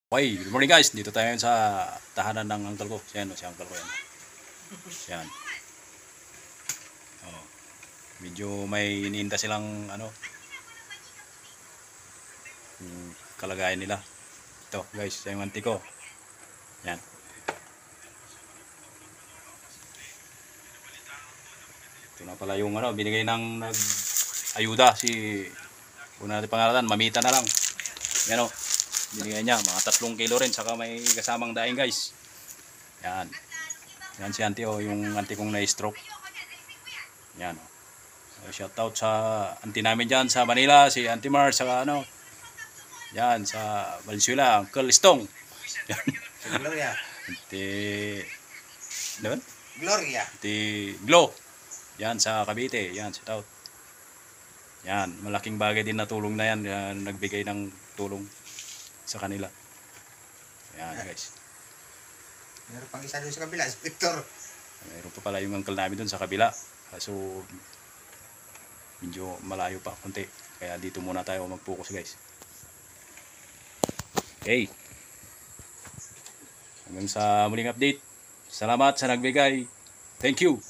Okay, good morning guys. Dito tayo sa tahanan ng uncle ko. Siya, si uncle ko yan. Yan. Oh, medyo may iniinda silang yung kalagayan nila. Ito guys, siya yung auntie ko. Yan. Ito na pala yung binigay ng ayuda si una natin pangalanan, mamita na lang. Yan binigay niya, mga 3 kilo rin, saka may kasamang daing guys. Yan. Yan si auntie yung auntie kong na-stroke. Yan shout out sa auntie namin dyan sa Manila, si Auntie Mar, saka yan sa Valenzuela, Uncle Stong. Yan. Gloria. Auntie Gloria. Auntie Glo. Yan sa Cavite, yan shout out. Yan, malaking bagay din na tulong na yan, nagbigay ng tulong sa kanila. Yan guys. Meron pang isa doon sa kabila, Victor. Mayroon pa pala yung uncle namin doon sa kabila. So medyo malayo pa konti. Kaya dito muna tayo mag-focus guys. Okay. Hanggang sa muling update. Salamat sa nagbigay. Thank you.